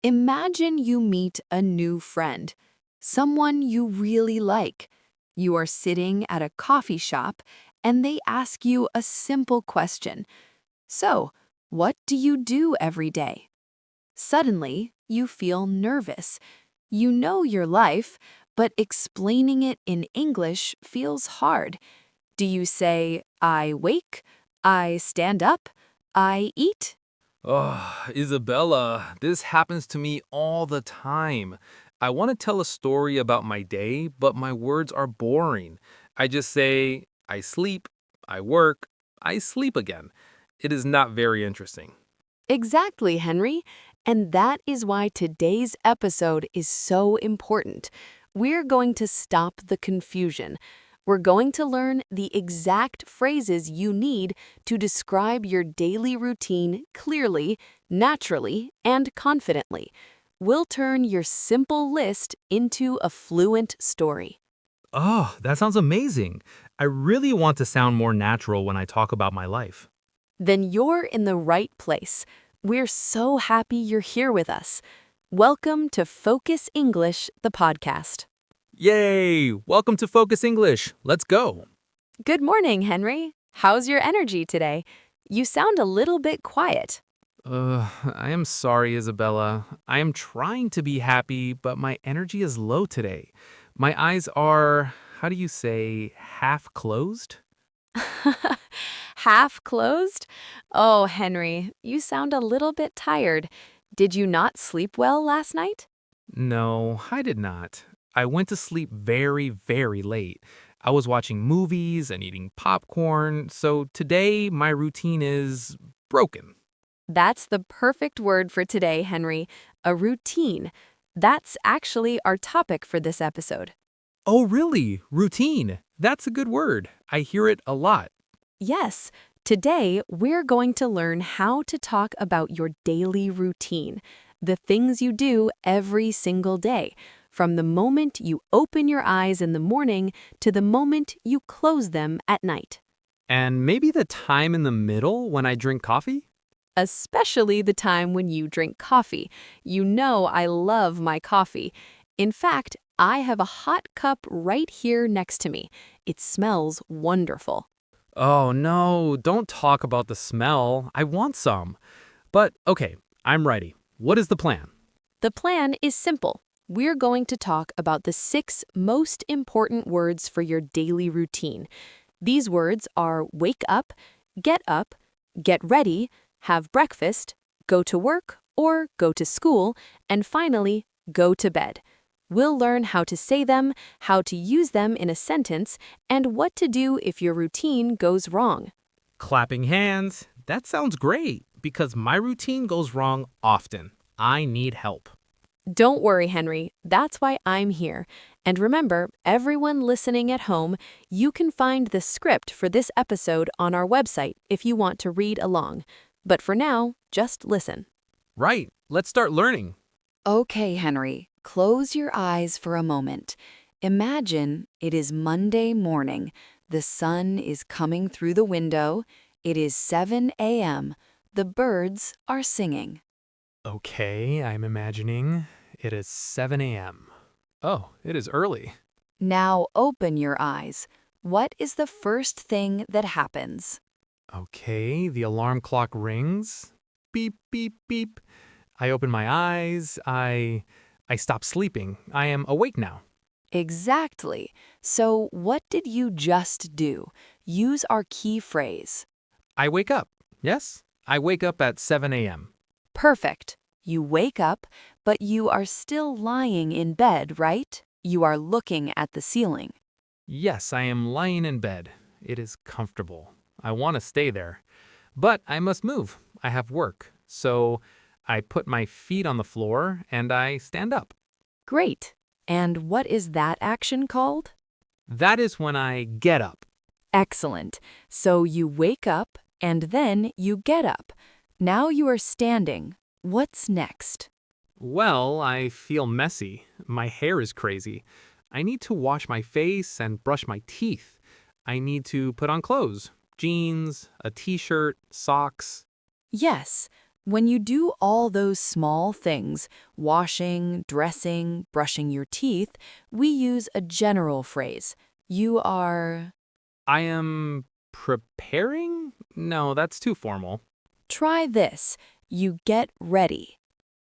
Imagine you meet a new friend, someone you really like. You are sitting at a coffee shop and they ask you a simple question. So, what do you do every day? Suddenly, you feel nervous. You know your life, but explaining it in English feels hard. Do you say, I wake, I stand up, I eat? Oh, Isabella, this happens to me all the time. I want to tell a story about my day, but my words are boring. I just say, I sleep, I work, I sleep again. It is not very interesting. Exactly, Henry. And that is why today's episode is so important. We're going to stop the confusion. We're going to learn the exact phrases you need to describe your daily routine clearly, naturally, and confidently. We'll turn your simple list into a fluent story. Oh, that sounds amazing. I really want to sound more natural when I talk about my life. Then you're in the right place. We're so happy you're here with us. Welcome to Focus English, the podcast. Yay! Welcome to Focus English. Let's go. Good morning, Henry. How's your energy today? You sound a little bit quiet. I am sorry, Isabella. I am trying to be happy, but my energy is low today. My eyes are, how do you say, half closed? Half closed? Oh, Henry, you sound a little bit tired. Did you not sleep well last night? No, I did not. I went to sleep very, very late. I was watching movies and eating popcorn, so today my routine is broken. That's the perfect word for today, Henry. A routine. That's actually our topic for this episode. Oh, really? Routine. That's a good word. I hear it a lot. Yes, today we're going to learn how to talk about your daily routine, the things you do every single day, from the moment you open your eyes in the morning to the moment you close them at night. And maybe the time in the middle when I drink coffee? Especially the time when you drink coffee. You know I love my coffee. In fact, I have a hot cup right here next to me. It smells wonderful. Oh no, don't talk about the smell. I want some. But okay, I'm ready. What is the plan? The plan is simple. We're going to talk about the 6 most important words for your daily routine. These words are wake up, get ready, have breakfast, go to work or go to school, and finally, go to bed. We'll learn how to say them, how to use them in a sentence, and what to do if your routine goes wrong. Clapping hands. That sounds great because my routine goes wrong often. I need help. Don't worry, Henry. That's why I'm here. And remember, everyone listening at home, you can find the script for this episode on our website if you want to read along. But for now, just listen. Right, let's start learning. Okay, Henry, close your eyes for a moment. Imagine it is Monday morning. The sun is coming through the window. It is 7 a.m. The birds are singing. Okay, I'm imagining it is 7 a.m. Oh, it is early. Now open your eyes. What is the first thing that happens? Okay, the alarm clock rings. Beep, beep, beep. I open my eyes. I stop sleeping. I am awake now. Exactly. So what did you just do? Use our key phrase. I wake up. Yes, I wake up at 7 a.m. Perfect. You wake up, but you are still lying in bed, right? You are looking at the ceiling. Yes, I am lying in bed. It is comfortable. I want to stay there. But I must move. I have work. So I put my feet on the floor and I stand up. Great. And what is that action called? That is when I get up. Excellent. So you wake up and then you get up. Now you are standing. What's next? Well, I feel messy. My hair is crazy. I need to wash my face and brush my teeth. I need to put on clothes, jeans, a t-shirt, socks. Yes, When you do all those small things, washing, dressing, brushing your teeth, we use a general phrase. You are... I am preparing? No, that's too formal. Try this. You get ready.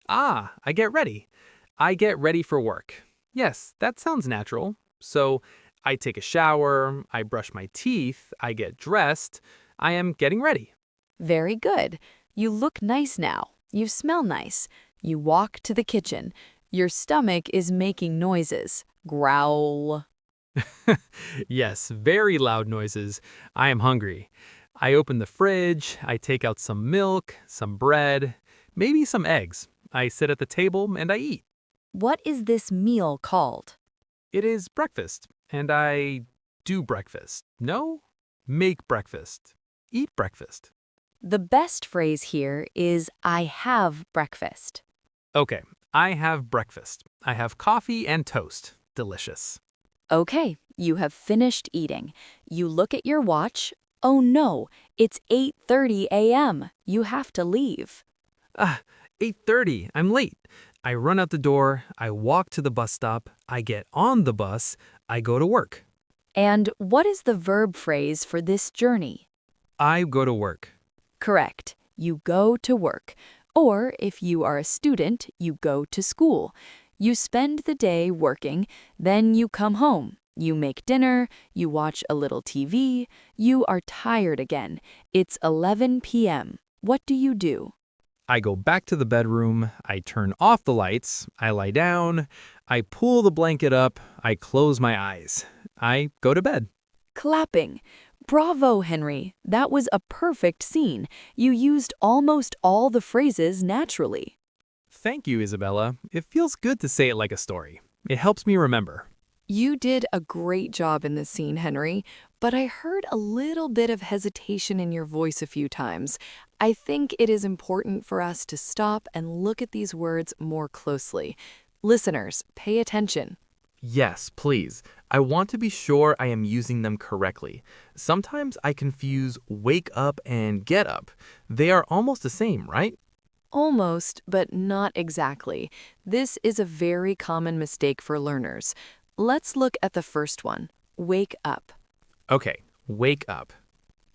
Ah, I get ready. I get ready for work. Yes, that sounds natural. So, I take a shower, I brush my teeth, I get dressed, I am getting ready. Very good. You look nice now. You smell nice. You walk to the kitchen. Your stomach is making noises. Growl. Yes, very loud noises. I am hungry. I open the fridge, I take out some milk, some bread, maybe some eggs. I sit at the table and I eat. What is this meal called? It is breakfast, and I do breakfast. No? Make breakfast. Eat breakfast. The best phrase here is I have breakfast. Okay, I have breakfast. I have coffee and toast. Delicious. Okay, you have finished eating. You look at your watch. Oh no, it's 8:30 a.m. You have to leave. Ah, 8:30. I'm late. I run out the door, I walk to the bus stop, I get on the bus, I go to work. And what is the verb phrase for this journey? I go to work. Correct. You go to work. Or if you are a student, you go to school. You spend the day working, then you come home. You make dinner, you watch a little TV, you are tired again. It's 11 p.m. What do you do? I go back to the bedroom, I turn off the lights, I lie down, I pull the blanket up, I close my eyes. I go to bed. Clapping. Bravo, Henry. That was a perfect scene. You used almost all the phrases naturally. Thank you, Isabella. It feels good to say it like a story. It helps me remember. You did a great job in this scene, Henry, but I heard a little bit of hesitation in your voice a few times. I think it is important for us to stop and look at these words more closely. Listeners, pay attention. Yes, please. I want to be sure I am using them correctly. Sometimes I confuse wake up and get up. They are almost the same, right? Almost, but not exactly. This is a very common mistake for learners. Let's look at the first one, wake up. Okay, wake up.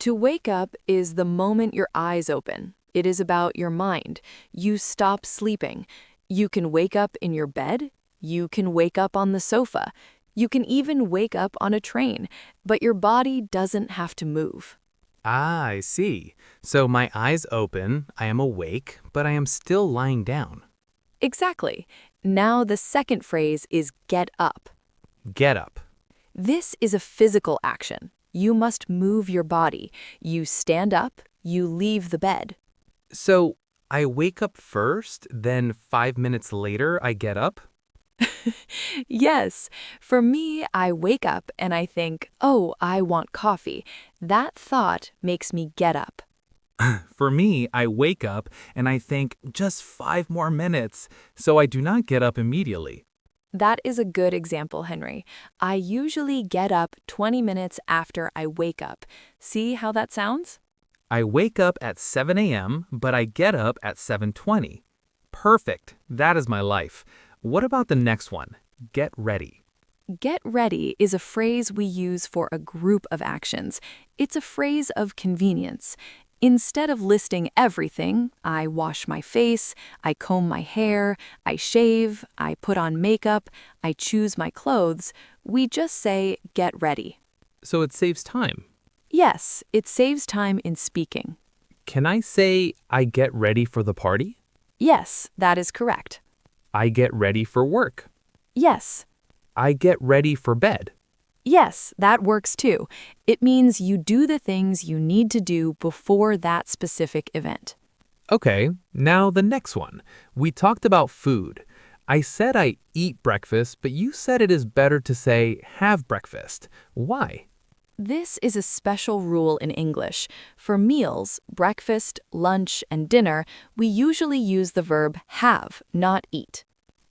To wake up is the moment your eyes open. It is about your mind. You stop sleeping. You can wake up in your bed. You can wake up on the sofa. You can even wake up on a train, but your body doesn't have to move. Ah, I see. So my eyes open, I am awake, but I am still lying down. Exactly. Now the second phrase is get up. Get up. This is a physical action. You must move your body. You stand up, you leave the bed. So I wake up first, then 5 minutes later I get up? Yes, for me, I wake up and I think, oh, I want coffee. That thought makes me get up. For me, I wake up and I think just 5 more minutes, so I do not get up immediately. That is a good example, Henry. I usually get up 20 minutes after I wake up. See how that sounds? I wake up at 7 a.m., but I get up at 7:20. Perfect. That is my life. What about the next one? Get ready. Get ready is a phrase we use for a group of actions. It's a phrase of convenience. Instead of listing everything, I wash my face, I comb my hair, I shave, I put on makeup, I choose my clothes, we just say get ready. So it saves time. Yes, it saves time in speaking. Can I say I get ready for the party? Yes, that is correct. I get ready for work. Yes. I get ready for bed. Yes, that works too. It means you do the things you need to do before that specific event. Okay, now the next one. We talked about food. I said I eat breakfast, but you said it is better to say have breakfast. Why? This is a special rule in English. For meals, breakfast, lunch, and dinner, we usually use the verb have, not eat.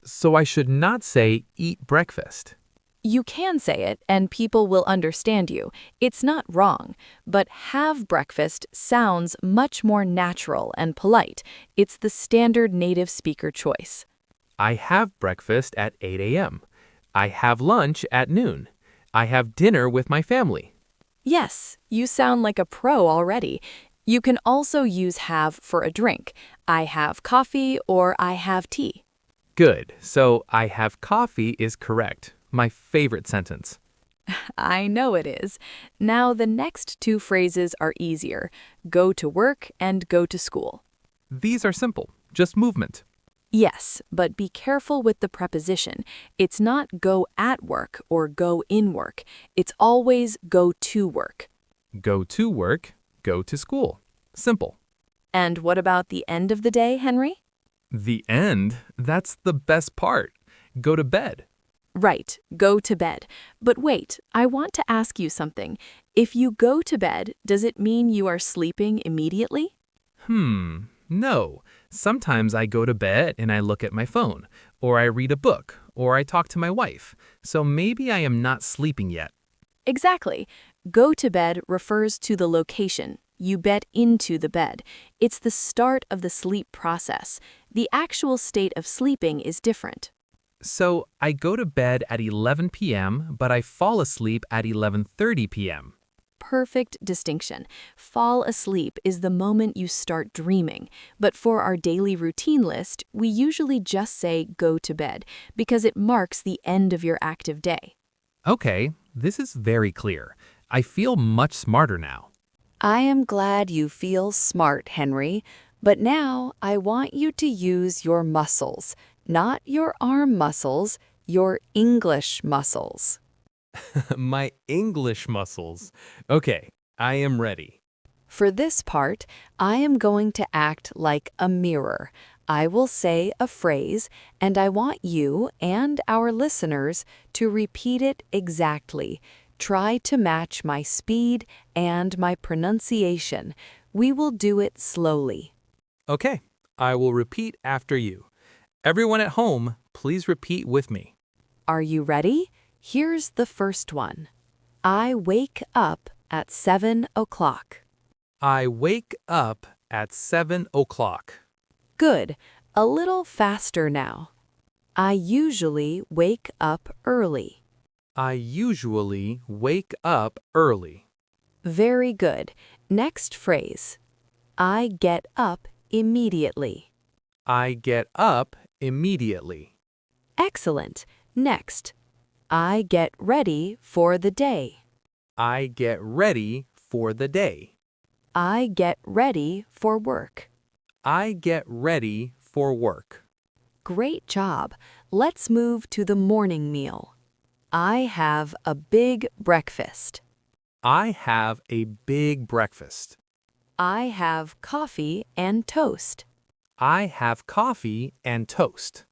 So I should not say eat breakfast. You can say it and people will understand you. It's not wrong, but have breakfast sounds much more natural and polite. It's the standard native speaker choice. I have breakfast at 8 a.m. I have lunch at noon. I have dinner with my family. Yes, you sound like a pro already. You can also use have for a drink. I have coffee or I have tea. Good. So I have coffee is correct. My favorite sentence. I know it is. Now the next two phrases are easier. Go to work and go to school. These are simple, just movement. Yes, but be careful with the preposition. It's not go at work or go in work. It's always go to work. Go to work, go to school. Simple. And what about the end of the day, Henry? The end, that's the best part. Go to bed. Right, go to bed. But wait, I want to ask you something. If you go to bed, does it mean you are sleeping immediately? No. Sometimes I go to bed and I look at my phone, or I read a book, or I talk to my wife. So maybe I am not sleeping yet. Exactly. Go to bed refers to the location. You bet into the bed. It's the start of the sleep process. The actual state of sleeping is different. So I go to bed at 11 p.m., but I fall asleep at 11:30 p.m. Perfect distinction. Fall asleep is the moment you start dreaming. But for our daily routine list, we usually just say go to bed because it marks the end of your active day. Okay, this is very clear. I feel much smarter now. I am glad you feel smart, Henry, but now I want you to use your muscles, not your arm muscles, your English muscles. My English muscles. Okay, I am ready. For this part, I am going to act like a mirror. I will say a phrase, and I want you and our listeners to repeat it exactly. Try to match my speed and my pronunciation. We will do it slowly. Okay, I will repeat after you. Everyone at home, please repeat with me. Are you ready? Here's the first one. I wake up at 7 o'clock. I wake up at 7 o'clock. Good. A little faster now. I usually wake up early. I usually wake up early. Very good. Next phrase. I get up immediately. I get up immediately. Excellent. Next. I get ready for the day. I get ready for the day. I get ready for work. I get ready for work. Great job. Let's move to the morning meal. I have a big breakfast. I have a big breakfast. I have coffee and toast. I have coffee and toast.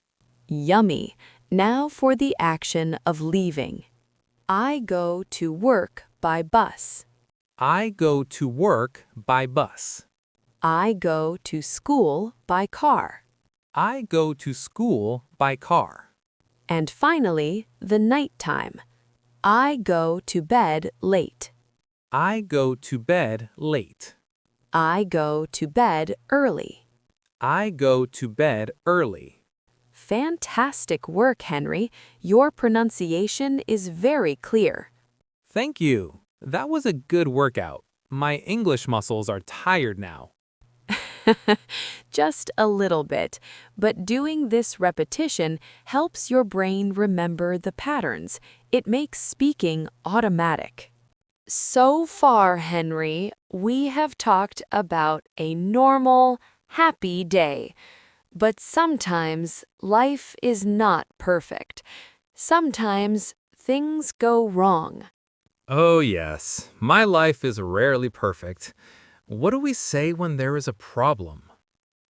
Yummy. Now for the action of leaving. I go to work by bus. I go to work by bus. I go to school by car. I go to school by car. And finally, the nighttime. I go to bed late. I go to bed late. I go to bed early. I go to bed early. Fantastic work, Henry. Your pronunciation is very clear. Thank you. That was a good workout. My English muscles are tired now. Just a little bit, but doing this repetition helps your brain remember the patterns. It makes speaking automatic. So far, Henry, we have talked about a normal, happy day. But sometimes life is not perfect. Sometimes things go wrong. Oh, yes. My life is rarely perfect. What do we say when there is a problem?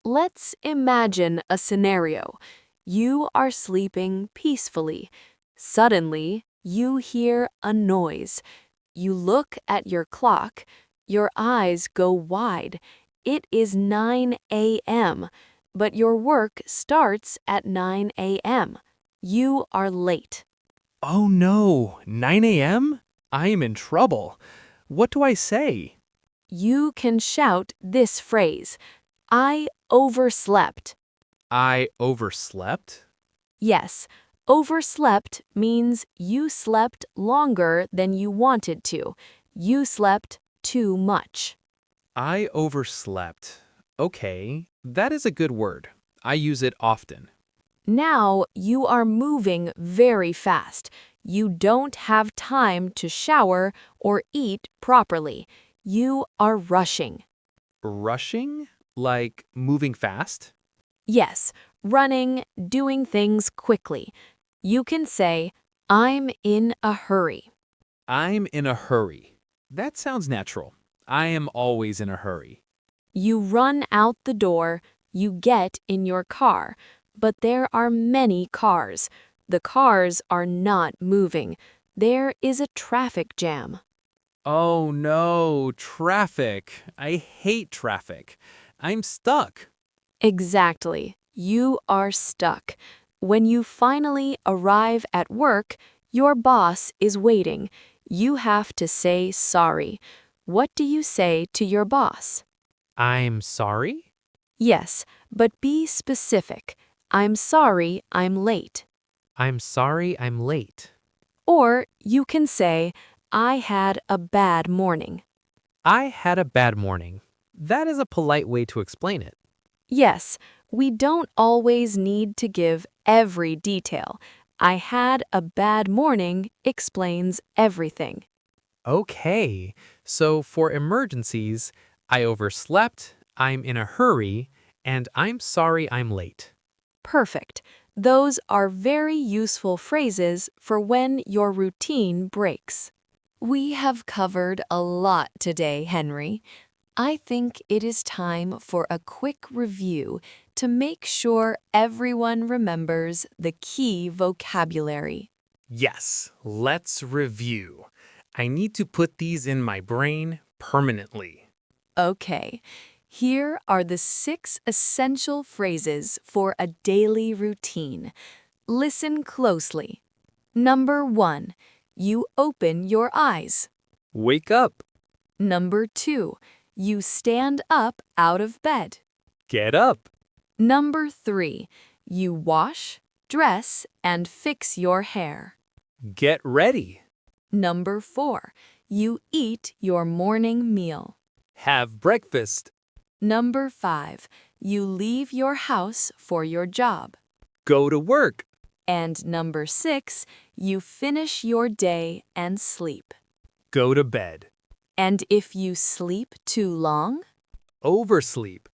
Let's imagine a scenario. You are sleeping peacefully. Suddenly, you hear a noise. You look at your clock. Your eyes go wide. It is 9 a.m., but your work starts at 9 a.m. You are late. Oh no, 9 a.m.? I am in trouble. What do I say? You can shout this phrase, I overslept. I overslept? Yes, overslept means you slept longer than you wanted to. You slept too much. I overslept. Okay, that is a good word. I use it often. Now you are moving very fast. You don't have time to shower or eat properly. You are rushing. Rushing? Like moving fast? Yes, running, doing things quickly. You can say, I'm in a hurry. I'm in a hurry. That sounds natural. I am always in a hurry. You run out the door, you get in your car, but there are many cars. The cars are not moving. There is a traffic jam. Oh no, traffic. I hate traffic. I'm stuck. Exactly. You are stuck. When you finally arrive at work, your boss is waiting. You have to say sorry. What do you say to your boss? I'm sorry? Yes, but be specific. I'm sorry I'm late. I'm sorry I'm late. Or you can say, I had a bad morning. I had a bad morning. That is a polite way to explain it. Yes, we don't always need to give every detail. I had a bad morning explains everything. Okay, so for emergencies, I overslept, I'm in a hurry, and I'm sorry I'm late. Perfect. Those are very useful phrases for when your routine breaks. We have covered a lot today, Henry. I think it is time for a quick review to make sure everyone remembers the key vocabulary. Yes, let's review. I need to put these in my brain permanently. Okay, here are the 6 essential phrases for a daily routine. Listen closely. Number 1, you open your eyes. Wake up, Number 2, you stand up out of bed. get up, Number 3, you wash, dress, and fix your hair. get ready, Number 4, you eat your morning meal. have breakfast, Number 5, you leave your house for your job. go to work, And number 6, you finish your day and sleep. go to bed, And if you sleep too long? oversleep.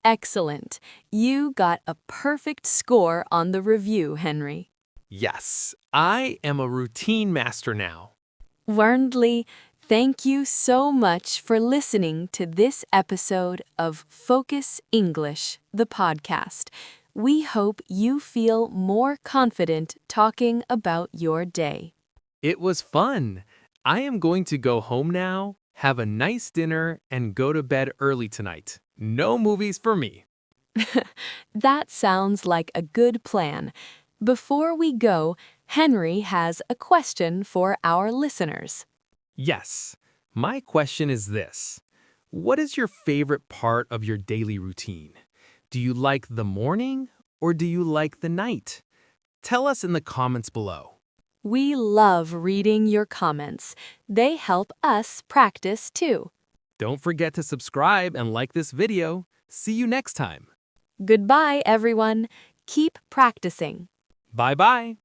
Excellent. You got a perfect score on the review, Henry. Yes, I am a routine master now. Warndley, thank you so much for listening to this episode of Focus English, the podcast. We hope you feel more confident talking about your day. It was fun. I am going to go home now, have a nice dinner, and go to bed early tonight. No movies for me. That sounds like a good plan. Before we go, Henry has a question for our listeners. Yes, my question is this. What is your favorite part of your daily routine? Do you like the morning or do you like the night? Tell us in the comments below. We love reading your comments. They help us practice too. Don't forget to subscribe and like this video. See you next time. Goodbye, everyone. Keep practicing. Bye-bye.